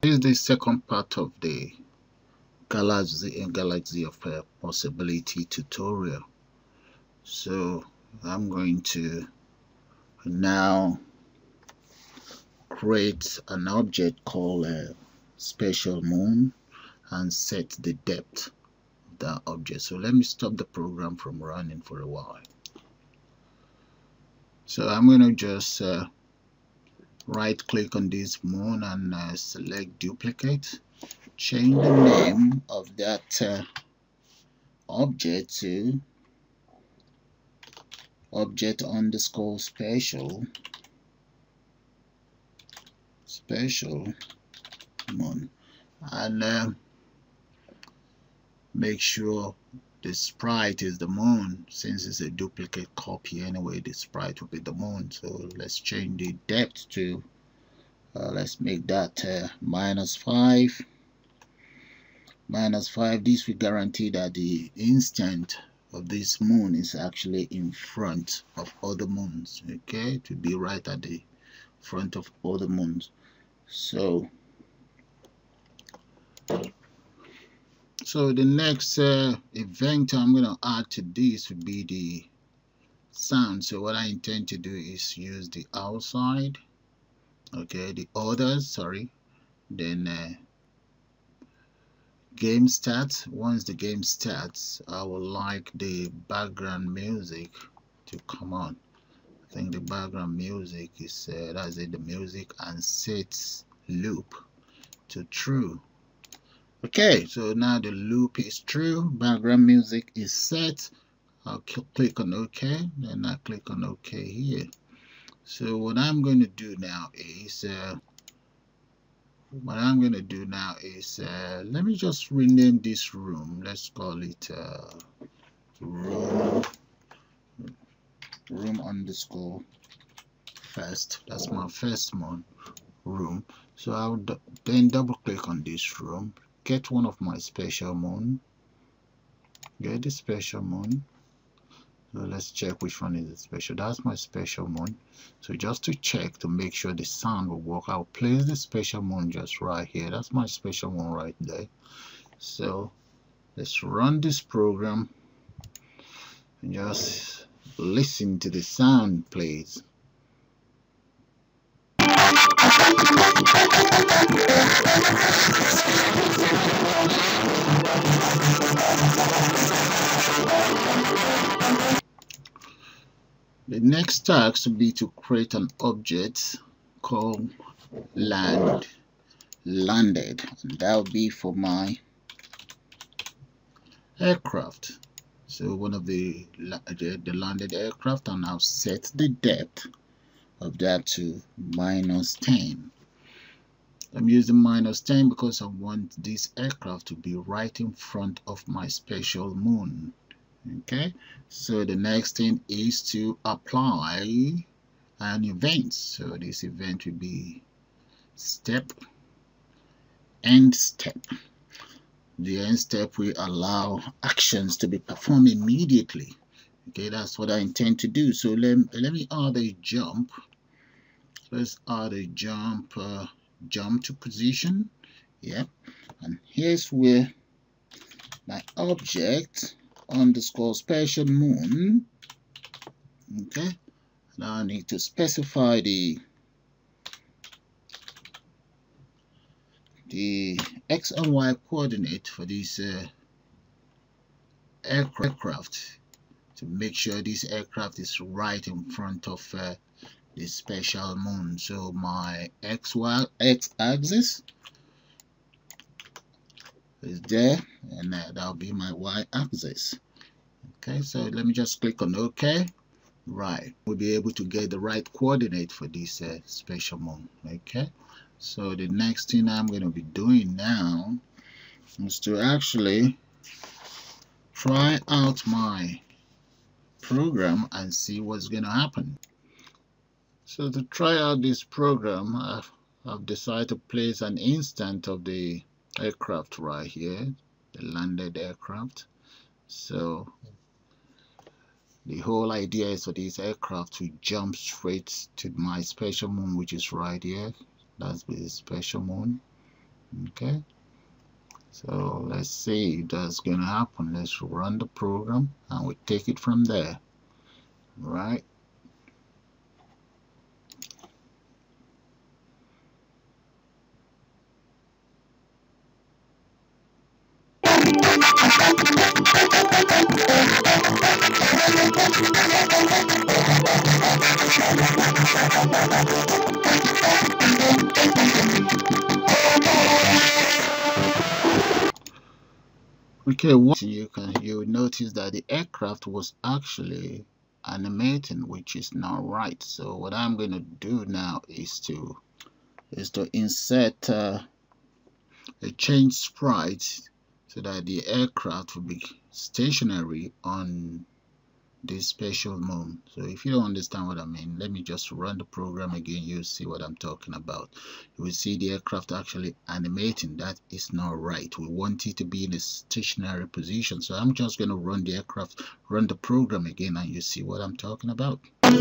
This is the second part of the Galaxy of Possibility tutorial. So I'm going to now create an object called a special moon and set the depth of that object. So let me stop the program from running for a while. So I'm going to just right click on this moon and select duplicate, change the name of that object to object underscore special moon, and make sure the sprite is the moon. Since it's a duplicate copy anyway, the sprite will be the moon. So let's change the depth to let's make that -5. -5. This will guarantee that the instant of this moon is actually in front of other moons. Okay, to be right at the front of other moons. So the next event I'm going to add to this would be the sound. So what I intend to do is use the outside, okay, the others, sorry, then game starts. Once the game starts, I would like the background music to come on. I think the background music is that's it, the music, and set loop to true. Okay, so now the loop is true, background music is set. I'll click on OK, then I click on OK here. So what I'm going to do now is let me just rename this room. Let's call it room underscore first. That's my first room. So I'll then double click on this room, get one of my special moon, get the special moon. So let's check which one is the special. That's my special moon. So just to check to make sure the sound will work, I'll place the special moon just right here. That's my special moon right there. So let's run this program and just listen to the sound, please. The next task will be to create an object called landed, and that will be for my aircraft. So one of the landed aircraft, and I'll set the depth of that to -10. I'm using -10 because I want this aircraft to be right in front of my special moon. Okay, so the next thing is to apply an event. So this event will be end step. The end step will allow actions to be performed immediately. Okay, that's what I intend to do. So let me add a jump. Let's add a jump to position. Yeah, and here's where my object underscore special moon. Okay, now I need to specify the X and Y coordinate for this aircraft to make sure this aircraft is right in front of the special moon. So my X axis is there, and that'll be my Y axis. Okay, so let me just click on OK. Right, we'll be able to get the right coordinate for this special moon. Okay, so the next thing I'm going to be doing now is to actually try out my program and see what's going to happen. So to try out this program, I've decided to place an instant of the aircraft right here, the landed aircraft. So the whole idea is for this aircraft to jump straight to my special moon, which is right here. That's the special moon. Okay, so let's see if that's gonna happen. Let's run the program and we take it from there. Right. Okay, once you notice that the aircraft was actually animating, which is not right. So what I'm going to do now is to insert a change sprite so that the aircraft will be stationary on this special mode. So if you don't understand what I mean, let me just run the program again. You'll see what I'm talking about. You will see the aircraft actually animating. That is not right. We want it to be in a stationary position. So I'm just going to run the aircraft, run the program again, and you see what I'm talking about. That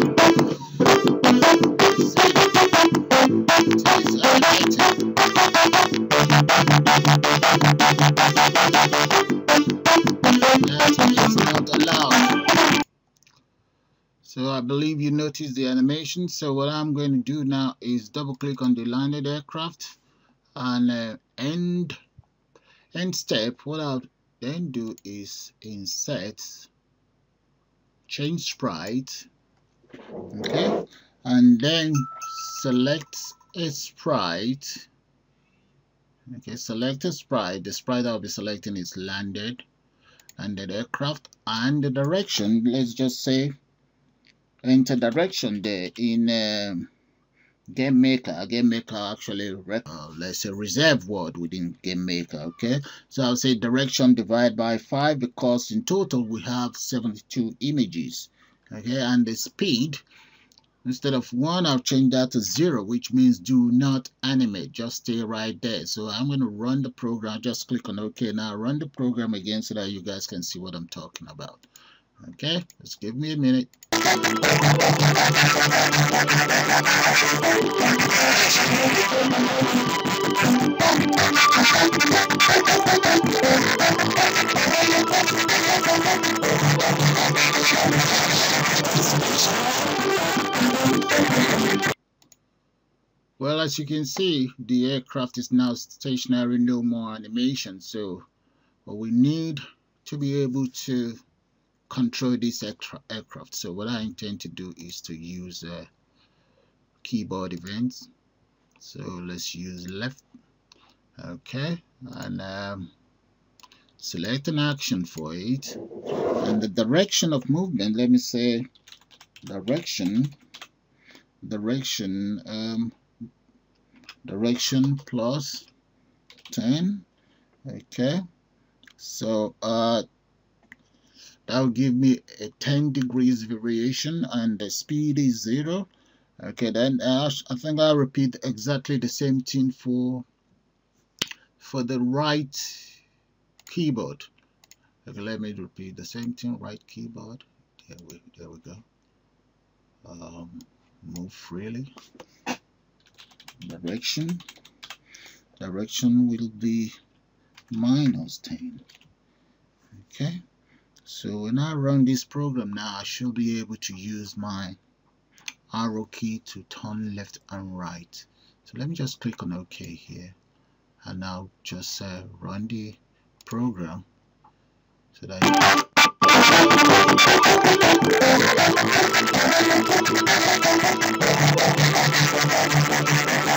is not allowed. So I believe you noticed the animation. So what I'm going to do now is double click on the landed aircraft and end step. What I'll then do is insert change sprite, okay, and then select a sprite. Okay, select a sprite. The sprite I'll be selecting is landed aircraft, and the direction, let's just say enter direction there in GameMaker. GameMaker actually let's say reserve word within GameMaker. Okay, so I'll say direction divide by 5 because in total we have 72 images. Okay, and the speed, instead of 1, I'll change that to 0, which means do not animate, just stay right there. So I'm going to run the program. Just click on OK. Now run the program again so that you guys can see what I'm talking about. Okay, just give me a minute. Well, as you can see, the aircraft is now stationary, no more animation. So what we need to be able to control this aircraft. So what I intend to do is to use keyboard events. So let's use left. Okay, and select an action for it, and the direction of movement, let me say direction plus 10. Okay, so that will give me a 10 degrees variation, and the speed is 0. Okay, then I think I'll repeat exactly the same thing for the right keyboard. Okay, let me repeat the same thing. Right keyboard. There we go. Move freely. Direction will be -10. Okay, so when I run this program now, I should be able to use my arrow key to turn left and right. So let me just click on OK here, and now just run the program so that